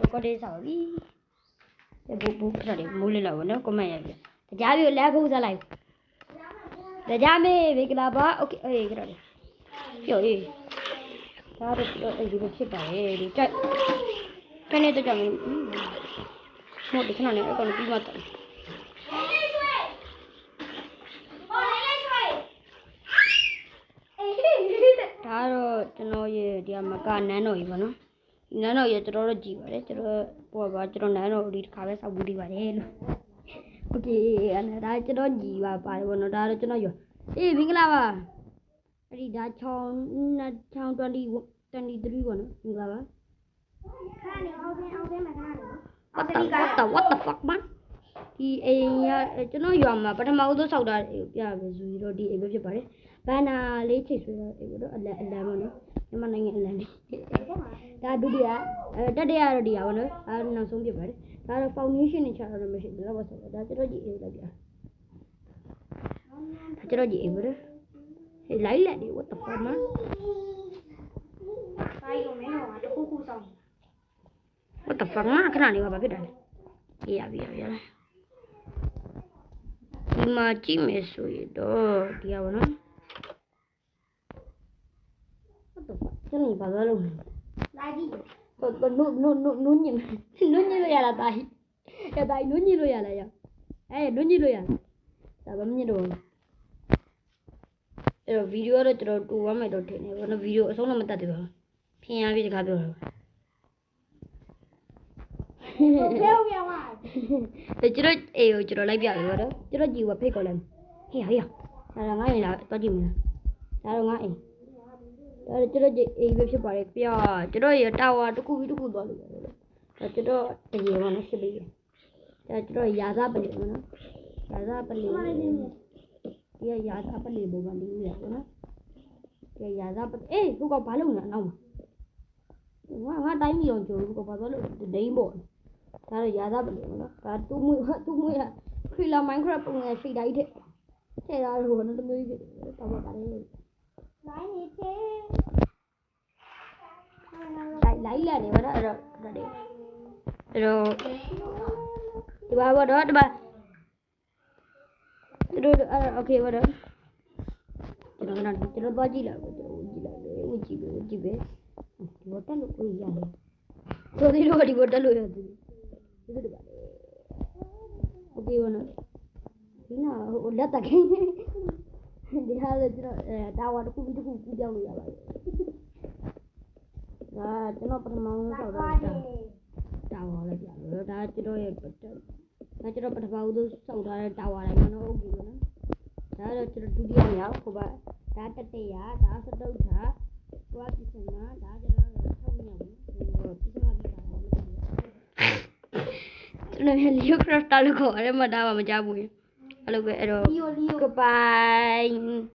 recording ဆောက်ပြီဘူခရတယ်မိုးလေးလောက်နော် comment ရိုက်ပြီတရားပြီးလက်ခုပ်ဆက်လိုက်တရားမေးဘေကလာပါ okay အေးခရတယ်ပြောအေးဒါတော့အဲ့ဒီလိုဖြစ်ပါလေဒီတိုက်ခဏတော့ကြောင်မို့ဒီခဏနဲ့အကောင်ပြီးမှတော့ဒါတော့ကျွန်တော်ရဲ့ဒီမကနန်းတော်ကြီးပေါ့နော်နန်းတော်ရဲ့တော်တော်ကြည်ပါတယ်ကျွန်တော်ပေါ်ပါကျွန်တော်နန်းတော်ဒီတစ်ခါပဲစောက်ဘူးဒီပါတယ်လို့โอเคအဲ့ဒါကျွန်တော်ညီပါပါတယ်ပေါ့နော်ဒါတော့ကျွန်တော်ရောအေးမင်္ဂလာပါအဲ့ဒီဒါချောင်း2023ပေါ့နော်မင်္ဂလာပါခါနေအောင်မှာခါနေwhat the fuck man ဒီအိမ်ကကျွန်တော်ရွာမှာပထမဦးဆုံးစောက်တာပြရမယ်ဆိုပြီးတော့ဒီအိမ်ပဲဖြစ်ပါတယ်ဘန်နာလေးချိတ်ဆွဲတော့အိမ်တော့အလန်ပေါ့နော်မြန်မာနိုင်ငံအလန်လေးဒါဒုတိယတတိယတော့ဒီပါပေါ့နော်ဒါနောက်ဆုံးဖြစ်ပါတယ်ဒါတော့ foundation နဲ့ချတော့မရှိဘူးတော့ဆိုတော့ဒါကျွန်တော်ကြည့်အိမ်လိုက်ပြကျွန်တော်ကြည့်အိမ်ပေါ့ဟဲ့လိုက်လက်ဒီ what the fuck man ဘာလို့မင်းဟောတခုခုဆောင် what the fuck ခဏလေးပါဖြစ်တာလေရပြီဒီမှာကြည့်မယ်ဆိုရင်တော့ဒီရပါနော် what the fuck ကျွန်တော်ဘာလုပ်လဲလာကြည့်တော့နုညင်လို့ရလားတာဟိရတာနုညင်လို့ရလားရနုညင်လို့ရဒါဘာမြင်တော့အဲ့တော့ဗီဒီယိုတော့ကျွန်တော်တူရမယ်တော့ထင်တယ်ဘာလို့ဗီဒီယိုအဆုံးတော့မတတ်သေးပါဘူးဖင်ရပြီးတခါပြောတာပြောပြပါကျွန်တော်အေးကိုကျွန်တော်လိုက်ပြတယ်ဗောနော်ကျွန်တော်ကြည့်ဝဖိတ်ခေါ်လိုက်ဟေးဒါငါရင်လာတော့ကြည့်မလားဒါတော့ငါအိမ်ဒါကျွန်တော်အိမ်ပဲဖြစ်ပါတယ်ပြကျွန်တော်ရတာဝါတစ်ခုပြီးတစ်ခုသွားလို့ရတယ်ဒါကျွန်တော်တရေဗောနော်ဖြစ်ပြီးဒါကျွန်တော်ရာဇပလီဗောနော်ရာဇပလီဒီရာဇပလီဘောကလေးရဗောနော်ဒီရာဇပအေးခုကဘာလုပ်နေအောင်ငါတိုင်းပြီးအောင်ကြိုးခုကဘာသွားလို့ဒိန်းပေါ့ဒါတော့ရာဇပလီဗောနော်ဒါတူးမွေးခရီလာမိုင်းခရပ်ပုံငယ်ရှိတိုင်းတဲ့ထဲတာလို့ဘာလို့တမျိုးကြီးဖြစ်တယ်တော့ပါတယ်လိုင်းနေတယ်လိုက်လာနေပါတော့အဲ့တော့ဒီပါဘောတော့ဒီပါတို့အဲ့โอเคပါတော့ကျွန်တော်သွားကြည့်လိုက်ဝကြည့်ပဲဒီဘောတက်လို့ကိုရတယ်တို့ဒီလိုဒီဘောတက်လို့ရတယ်ဒီလိုပါโอเคပါနော်ဒီနော်ဟိုလက်တခင်းဒီဟာလည်းကျွန်တော်တာဝါတစ်ခုပြီးတစ်ခုကူးပြောင်းလို့ရပါတယ်ဒါကျွန်တော်ပထမဆုံးဆောက်တာတာဝါလည်းပြလို့ဒါကျွန်တော်ရဲ့ဒါကျွန်တော်ပထမဆုံးဆောက်ထားတဲ့တာဝါလည်းမနော်ဟုတ်ပြီနော်ဒါတော့ကျွန်တော်ဒုတိယမြောက်ဟိုပါဒါတတိယဒါစတုတ်တာတွားပြစနာဒါကျွန်တော်ဆောက်နေပြီပြစနာပြီးတာမသိဘူးကျွန်တော်လီယိုခရတ်တာလို့ခေါ်ရတယ်မတားပါမကြဘူးအဲ့လိုပဲအဲ့တော့ goodbye